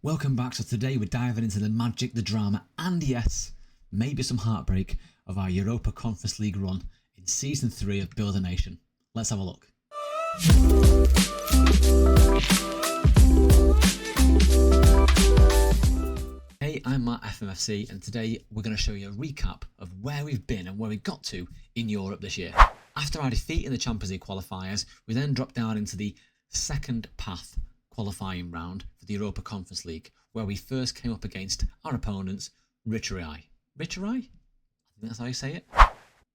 Welcome back. So today we're diving into the magic, the drama, and yes, maybe some heartbreak of our Europa Conference League run in Season 3 of Build a Nation. Let's have a look. Hey, I'm Matt FMFC, and today we're going to show you a recap of where we've been and where we got to in Europe this year. After our defeat in the Champions League qualifiers, we then dropped down into the second path qualifying round for the Europa Conference League, where we first came up against our opponents, Richerai. Richerai? I think that's how you say it.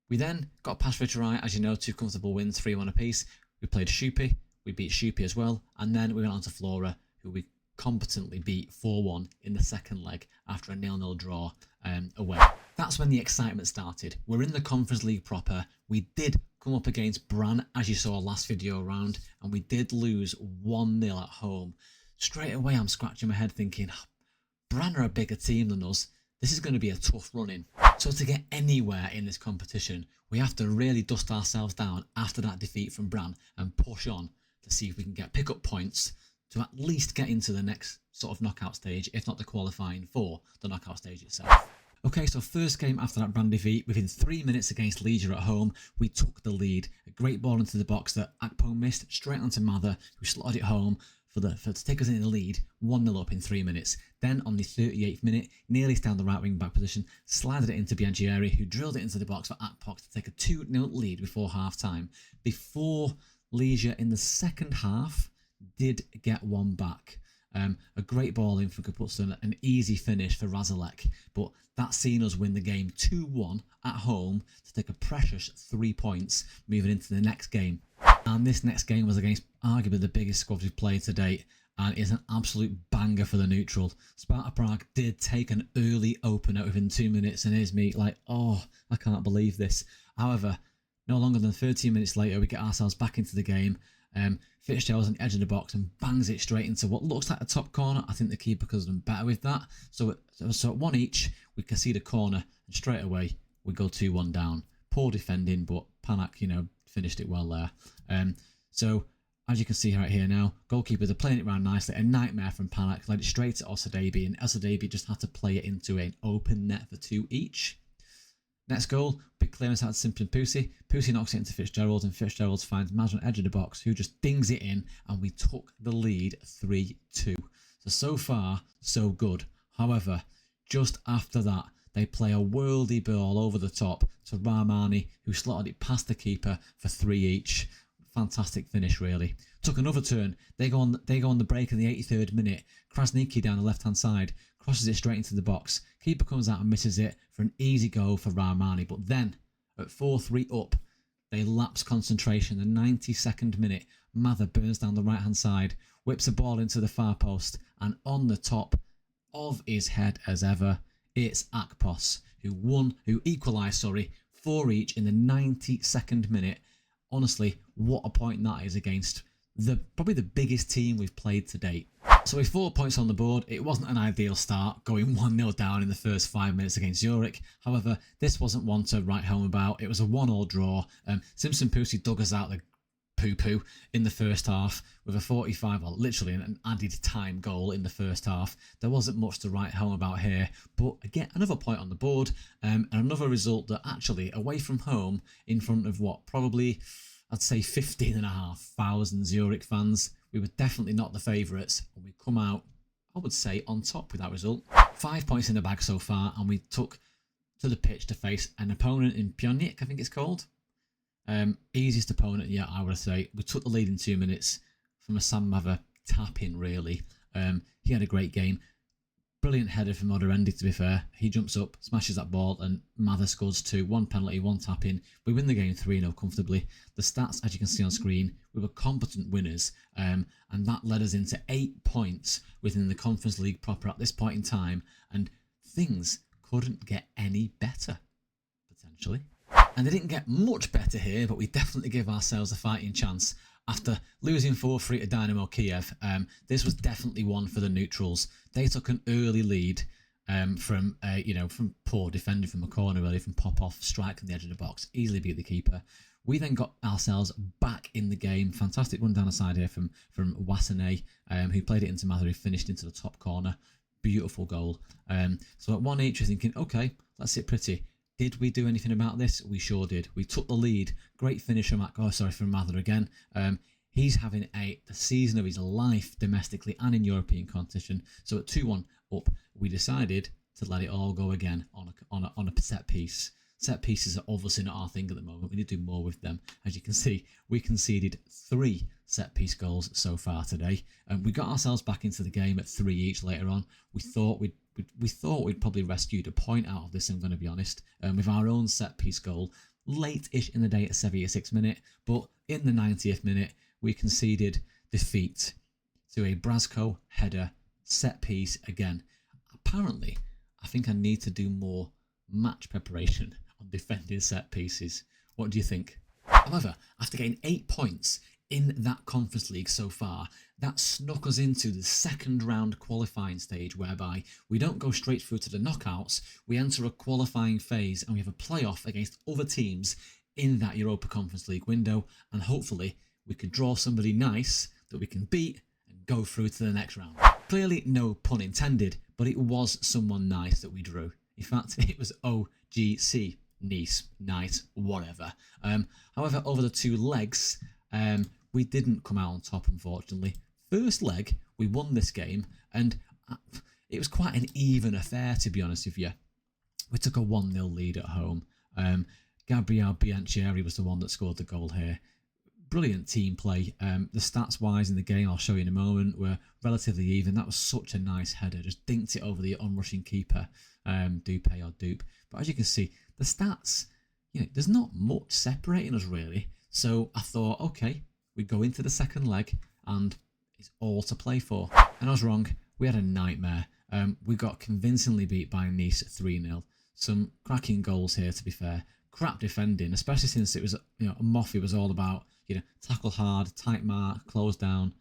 We then got past Richerai, as you know, 2 comfortable wins, 3-1 apiece. We played Shupi, we beat Shupi as well, and then we went on to Flora, who we competently beat 4-1 in the second leg after a 0-0 draw away. That's when the excitement started. We're in the Conference League proper. We did come up against Brann, as you saw last video round, and we did lose 1-0 at home. Straight away I'm scratching my head thinking, Brann are a bigger team than us. This is going to be a tough run-in. So to get anywhere in this competition, we have to really dust ourselves down after that defeat from Brann and push on to see if we can pick up points to at least get into the next sort of knockout stage, if not the qualifying for the knockout stage itself. Okay, so first game after that Brann defeat, within 3 minutes against Leisure at home, we took the lead. A great ball into the box that Akpo missed, straight onto Mather, who slotted it home to take us in the lead, 1-0 up in 3 minutes. Then on the 38th minute, nearly down the right wing back position, slided it into Bianchieri, who drilled it into the box for Akpok to take a 2-0 lead before half time. Before Leisure in the second half did get one back. A great ball in for Kaputson, an easy finish for Razalek, but that's seen us win the game 2-1 at home to take a precious 3 points moving into the next game. And this next game was against arguably the biggest squad we've played to date, and is an absolute banger for the neutral. Sparta Prague did take an early opener within 2 minutes, and here's me like, oh, I can't believe this. However, no longer than 13 minutes later, we get ourselves back into the game. Fitzgerald's on the edge of the box and bangs it straight into what looks like the top corner. I think the keeper could have done better with that. So at one each, we concede a corner, and straight away we go 2-1 down. Poor defending, but Panak, finished it well there. So as you can see right here now, goalkeepers are playing it around nicely. A nightmare from Panak, led it straight to Osadebi, and Osadebi just had to play it into an open net for 2 each. Next goal, big clearance out to Simpson Pussy. Pussy knocks it into Fitzgerald, and Fitzgerald finds Maz on the edge of the box, who just dings it in, and we took the lead 3-2. So far, so good. However, just after that, they play a worldy ball over the top to Rahmani, who slotted it past the keeper for 3 each. Fantastic finish, really. Took another turn. They go on the break in the 83rd minute. Krasniki down the left-hand side crosses it straight into the box. Keeper comes out and misses it for an easy goal for Rahmani. But then, at 4-3 up, they lapse concentration. The 92nd minute, Mather burns down the right-hand side, whips a ball into the far post, and on the top of his head as ever, it's Akpos, who equalised, 4 each in the 92nd minute. Honestly, what a point that is against probably the biggest team we've played to date. So with 4 points on the board, it wasn't an ideal start, going 1-0 down in the first 5 minutes against Zurich. However, this wasn't one to write home about. It was a 1-1 draw. Simpson Pussy dug us out the poo-poo in the first half with a 45, well, literally an added time goal in the first half. There wasn't much to write home about here, but again, another point on the board, and another result that actually, away from home, in front of probably, I'd say 15,500 Zurich fans, we were definitely not the favourites, and we come out, I would say, on top with that result. 5 points in the bag so far, and we took to the pitch to face an opponent in Pionik, I think it's called. Easiest opponent yet, I would say. We took the lead in 2 minutes from a Sam Mather tap-in, really. He had a great game. Brilliant header from Odorendi, to be fair. He jumps up, smashes that ball, and Mather scores 2. 1 penalty, 1 tap-in. We win the game 3-0 comfortably. The stats, as you can see on screen, we were competent winners, and that led us into 8 points within the Conference League proper at this point in time, and things couldn't get any better, potentially. And they didn't get much better here, but we definitely give ourselves a fighting chance. After losing 4-3 to Dynamo Kiev, this was definitely one for the neutrals. They took an early lead from poor defending from a corner, really, from Popov, strike on the edge of the box, easily beat the keeper. We then got ourselves back in the game. Fantastic run down the side here from Wasane, who played it into Mather, who finished into the top corner. Beautiful goal. So at 1-each, you're thinking, okay, let's sit pretty. Did we do anything about this? We sure did. We took the lead. Great finish from Mather again. He's having the season of his life domestically and in European competition. So at 2-1 up, we decided to let it all go again on a set piece. Set pieces are obviously not our thing at the moment. We need to do more with them. As you can see, we conceded 3 set piece goals so far today. We got ourselves back into the game at 3 each later on. We thought we'd probably rescued a point out of this, I'm going to be honest, with our own set piece goal late-ish in the day at 76th minute. But in the 90th minute, we conceded defeat to a Brasco header set piece again. Apparently, I think I need to do more match preparation on defending set pieces. What do you think? However, after getting 8 points in that Conference League so far, that snuck us into the second round qualifying stage, whereby we don't go straight through to the knockouts, we enter a qualifying phase and we have a playoff against other teams in that Europa Conference League window, and hopefully we could draw somebody nice that we can beat and go through to the next round. Clearly no pun intended, but it was someone nice that we drew. In fact, it was OGC, Nice, whatever. However, over the 2 legs, we didn't come out on top, unfortunately. First leg, we won this game, and it was quite an even affair, to be honest with you. We took a 1-0 lead at home. Gabriel Bianchieri was the one that scored the goal here. Brilliant team play. The stats wise in the game, I'll show you in a moment, were relatively even. That was such a nice header, just dinked it over the onrushing keeper, Dupe or Dupe. But as you can see, the stats, there's not much separating us really. So I thought, okay, we go into the second leg and it's all to play for. And I was wrong. We had a nightmare. We got convincingly beat by Nice 3-0. Some cracking goals here, to be fair. Crap defending, especially since it was, Moffy was all about, tackle hard, tight mark, close down.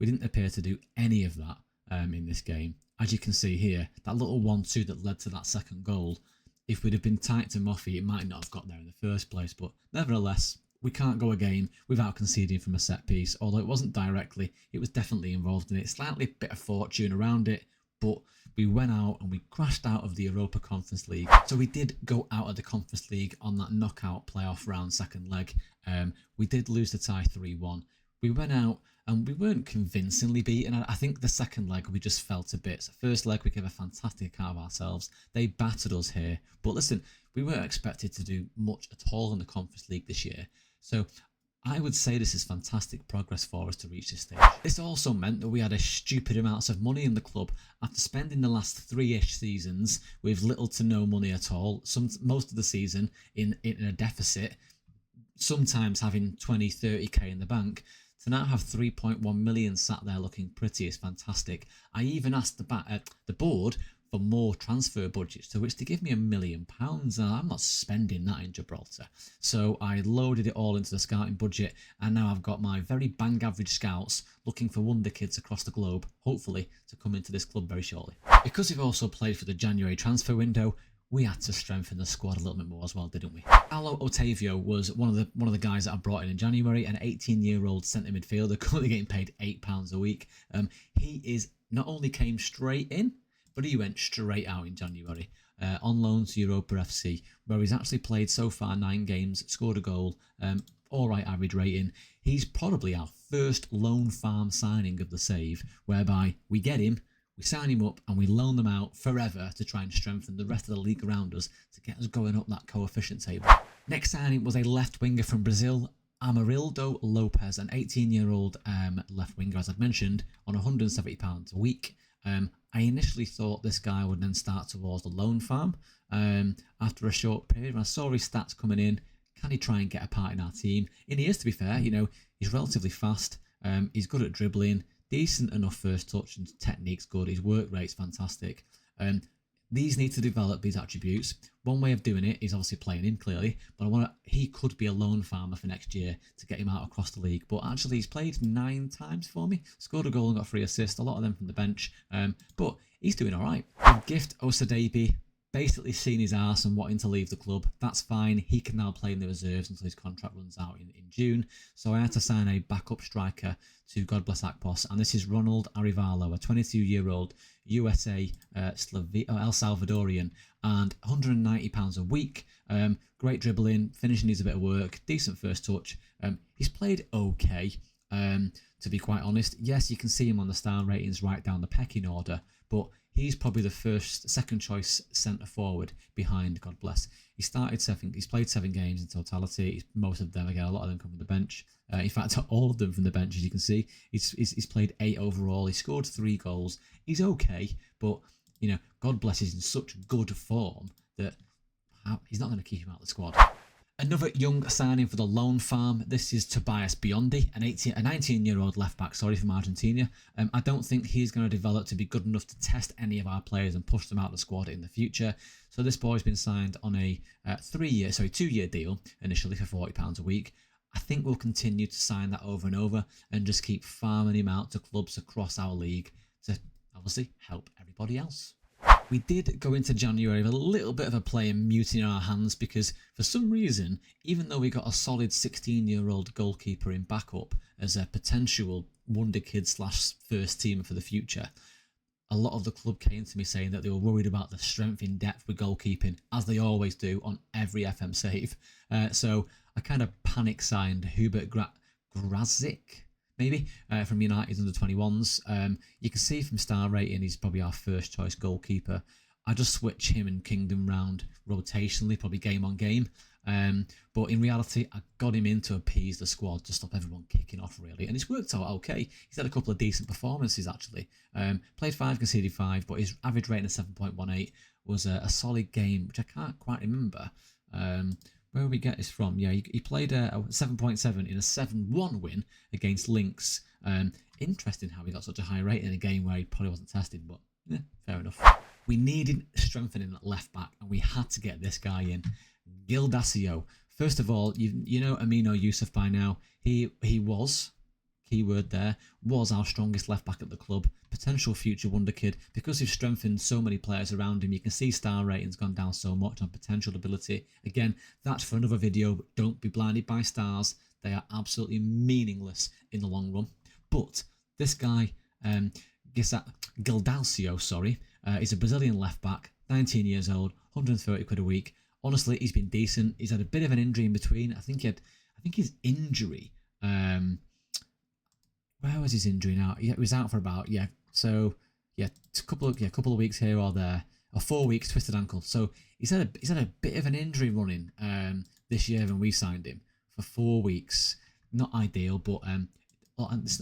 We didn't appear to do any of that in this game. As you can see here, that little 1-2 that led to that second goal, if we'd have been tight to Moffy, it might not have got there in the first place. But nevertheless, we can't go a game without conceding from a set piece. Although it wasn't directly, it was definitely involved in it. Slightly bit of fortune around it, but we went out and we crashed out of the Europa Conference League. So we did go out of the Conference League on that knockout playoff round second leg. We did lose the tie 3-1. We went out and we weren't convincingly beaten. I think the second leg we just fell to bits. First leg we gave a fantastic account of ourselves. They battered us here. But listen, we weren't expected to do much at all in the Conference League this year. So I would say this is fantastic progress for us to reach this stage. This also meant that we had a stupid amounts of money in the club after spending the last 3-ish seasons with little to no money at all. Most of the season in a deficit, sometimes having 20-30k in the bank. To now have 3.1 million sat there looking pretty is fantastic. I even asked the board for more transfer budgets, to which they give me £1 million. I'm not spending that in Gibraltar. So I loaded it all into the scouting budget, and now I've got my very bang average scouts looking for wonder kids across the globe, hopefully to come into this club very shortly. Because we've also played for the January transfer window, we had to strengthen the squad a little bit more as well, didn't we? Alo Otavio was one of the guys that I brought in January, an 18-year-old centre midfielder currently getting paid £8 a week. He not only came straight in, but he went straight out in January on loan to Europa FC, where he's actually played so far 9 games, scored a goal, all right average rating. He's probably our first loan farm signing of the save, whereby we get him, we sign him up and we loan them out forever to try and strengthen the rest of the league around us to get us going up that coefficient table. Next signing was a left winger from Brazil, Amarildo Lopez, an 18-year-old left winger, as I've mentioned, on £170 a week. I initially thought this guy would then start towards the loan farm after a short period. When I saw his stats coming in, can he try and get a part in our team? And he is, to be fair, he's relatively fast, he's good at dribbling, decent enough first touch and technique's good, his work rate's fantastic. These need to develop these attributes. One way of doing it is obviously playing him, clearly, but he could be a loan farmer for next year to get him out across the league. But actually, he's played 9 times for me, scored a goal and got 3 assists, a lot of them from the bench. But he's doing all right. With Gift Osadebi, basically seen his arse and wanting to leave the club. That's fine. He can now play in the reserves until his contract runs out in June. So I had to sign a backup striker to God bless Akpos, and this is Ronald Arivalo, a 22-year-old USA El Salvadorian, and £190 a week. Great dribbling, finishing needs a bit of work, decent first touch. He's played okay, to be quite honest. Yes, you can see him on the star ratings right down the pecking order, but he's probably the second choice centre forward behind God bless. He's played 7 games in totality. Most of them, again, a lot of them come from the bench. In fact, all of them from the bench, as you can see. He's played 8 overall. He scored 3 goals. He's okay, but God bless, he's in such good form that he's not going to keep him out of the squad. Another young signing for the loan farm. This is Tobias Biondi, a 19-year-old left-back, from Argentina. I don't think he's going to develop to be good enough to test any of our players and push them out of the squad in the future. So this boy's been signed on a 2-year deal, initially for £40 a week. I think we'll continue to sign that over and over and just keep farming him out to clubs across our league to obviously help everybody else. We did go into January with a little bit of a player muting in our hands because for some reason, even though we got a solid 16-year-old goalkeeper in backup as a potential wonder kid / first teamer for the future, a lot of the club came to me saying that they were worried about the strength in depth with goalkeeping, as they always do on every FM save. So I kind of panic signed Hubert Grazik, maybe, from United's under-21s. You can see from star rating, he's probably our first choice goalkeeper. I just switch him and Kingdom round rotationally, probably game on game. But in reality, I got him in to appease the squad to stop everyone kicking off, really. And it's worked out okay. He's had a couple of decent performances, actually. Played 5, conceded 5, but his average rating of 7.18 was a solid game, which I can't quite remember. Where did we get this from? Yeah, he played a 7.7 in a 7-1 win against Lynx. Interesting how he got such a high rating in a game where he probably wasn't tested, but yeah, fair enough. We needed strengthening at left back, and we had to get this guy in. Gildacio. First of all, you know Amino Yusuf by now. He was, keyword there, was our strongest left back at the club. Potential future wonder kid. Because we've strengthened so many players around him, you can see star ratings gone down so much on potential ability. Again, that's for another video, but don't be blinded by stars. They are absolutely meaningless in the long run. But this guy, Gildacio, is a Brazilian left back, 19 years old, 130 quid a week. Honestly, he's been decent. He's had a bit of an injury in between. I think his injury. Where was his injury now? He was out for about a couple of weeks here or there, or 4 weeks, twisted ankle. So he's had a bit of an injury running this year when we signed him for 4 weeks. Not ideal, but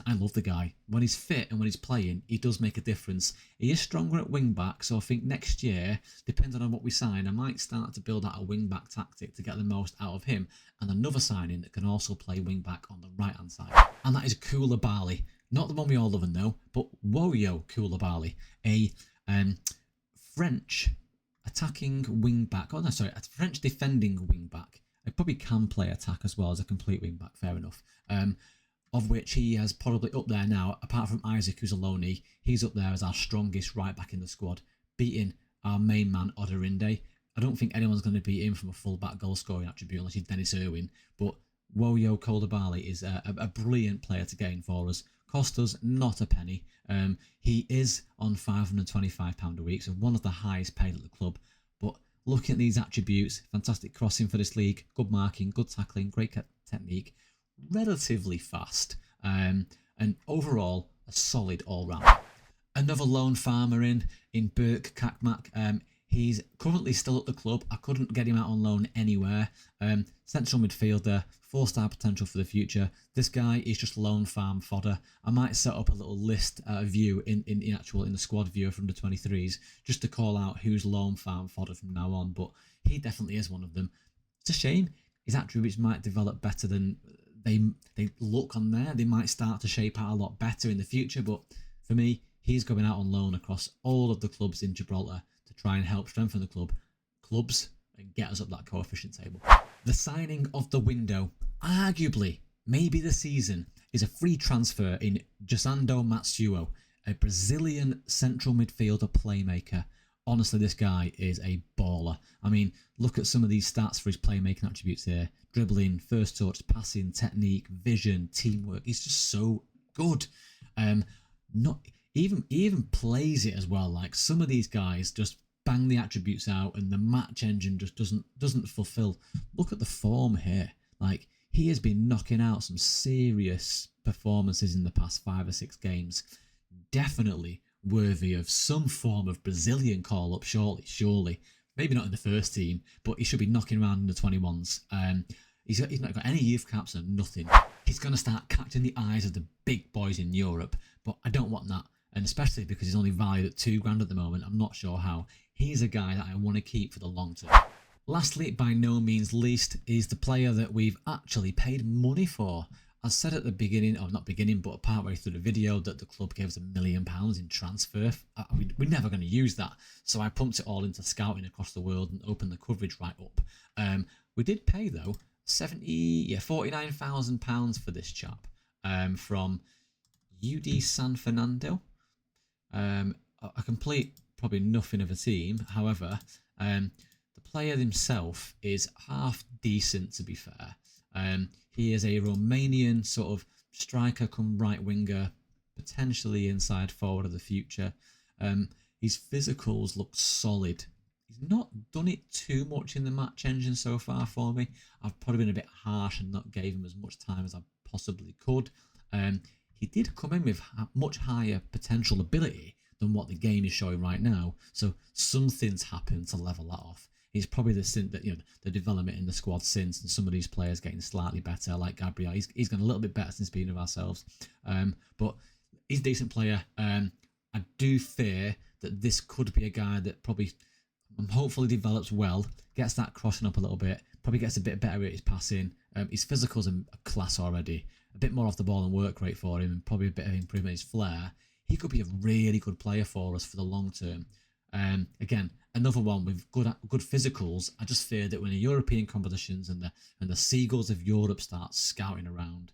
I love the guy. When he's fit and when he's playing, he does make a difference. He is stronger at wing back, so I think next year, depending on what we sign, I might start to build out a wing back tactic to get the most out of him, and another signing that can also play wing back on the right hand side, and that is Koulibaly. Not the one we all love and know, but Woyo Koulibaly, a French attacking wing back. A French defending wing back. I probably can play attack as well as a complete wing back. Fair enough. Of which he has probably up there now, apart from Isaac, who's a loanee, he's up there as our strongest right back in the squad, beating our main man, Oderinde. I don't think anyone's going to beat him from a full-back goal-scoring attribute unless you're Dennis Irwin, but Woyo Koulibaly is a brilliant player to gain for us. Cost us not a penny. He is on £525 a week, so one of the highest paid at the club. But looking at these attributes, fantastic crossing for this league, good marking, good tackling, great technique, relatively fast, and overall a solid all-round. Another loan farmer in Burke Kakmak. He's currently still at the club. I couldn't get him out on loan anywhere. Central midfielder, 4-star potential for the future. This guy is just loan farm fodder. I might set up a little list view in the squad viewer from the 23s just to call out who's loan farm fodder from now on. But he definitely is one of them. It's a shame his attributes might develop better than they look on there. They might start to shape out a lot better in the future. But for me, he's going out on loan across all of the clubs in Gibraltar to try and help strengthen the clubs and get us up that coefficient table. The signing of the window, arguably, maybe the season, is a free transfer in Gisando Matsuo, a Brazilian central midfielder playmaker. honestly, this guy is a baller. I mean, look at some of these stats for his playmaking attributes here. Dribbling, first touch, passing, technique, vision, teamwork. He's just so good. Not even plays it as well. Like, some of these guys just bang the attributes out and the match engine just doesn't fulfill. Look at the form here. Like, he has been knocking out some serious performances in the past 5 or 6 games. Definitely worthy of some form of Brazilian call-up, surely. Maybe not in the first team, but he should be knocking around in the 21s. He's not got any youth caps and nothing. He's going to start catching the eyes of the big boys in Europe, but I don't want that. And especially because he's only valued at £2,000 at the moment, I'm not sure how. He's a guy that I want to keep for the long term. Lastly, by no means least, is the player that we've actually paid money for. I said at the beginning, or not beginning, but partway through the video, that the club gave us £1 million in transfer. We're never going to use that. So I pumped it all into scouting across the world and opened the coverage right up. We did pay, though, £49,000 for this chap from UD San Fernando. A complete, probably nothing of a team. However, the player himself is half decent, to be fair. He is a Romanian sort of striker come right winger, potentially inside forward of the future. His physicals look solid. He's not done it too much in the match engine so far for me. I've probably been a bit harsh and not gave him as much time as I possibly could. He did come in with much higher potential ability than what the game is showing right now. So something's happened to level that off. He's probably the development in the squad since, and some of these players getting slightly better, like Gabriel. He's gone a little bit better since being of ourselves. But he's a decent player. I do fear that this could be a guy that probably hopefully develops well, gets that crossing up a little bit, probably gets a bit better at his passing. His physical's a class already. A bit more off the ball and work rate for him, and probably a bit of improvement in his flair. He could be a really good player for us for the long term. Again, another one with good physicals. I just fear that when the European competitions and the Seagulls of Europe start scouting around,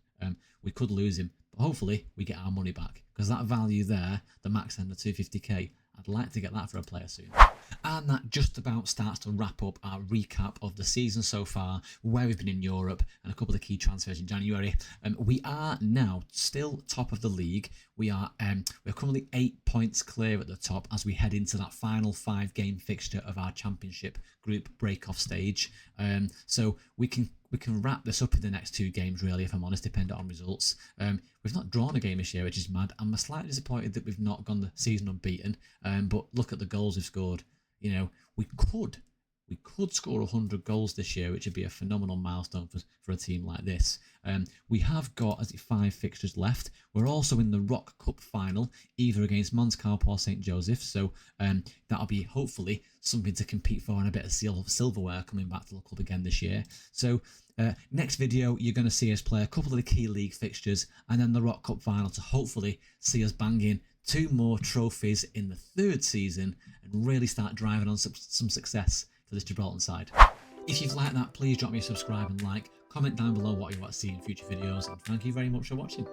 we could lose him. But hopefully we get our money back, because that value there, the max end of 250k, I'd like to get that for a player soon. And that just about starts to wrap up our recap of the season so far, where we've been in Europe, and a couple of key transfers in January. We are now still top of the league. We're currently 8 points clear at the top as we head into that final 5-game fixture of our championship group break-off stage. So we can wrap this up in the next 2 games, really, if I'm honest, depending on results. We've not drawn a game this year, which is mad. I'm slightly disappointed that we've not gone the season unbeaten. But look at the goals we've scored. You know, we could score 100 goals this year, which would be a phenomenal milestone for a team like this. We have got 5 fixtures left. We're also in the Rock Cup final, either against Mons Carp or St. Joseph. So that'll be hopefully something to compete for, and a bit of silverware coming back to the club again this year. So next video, you're going to see us play a couple of the key league fixtures, and then the Rock Cup final to hopefully see us banging 2 more trophies in the 3rd season and really start driving on some success for this Gibraltar side. If you've liked that, please drop me a subscribe and like. Comment down below what you want to see in future videos, and thank you very much for watching.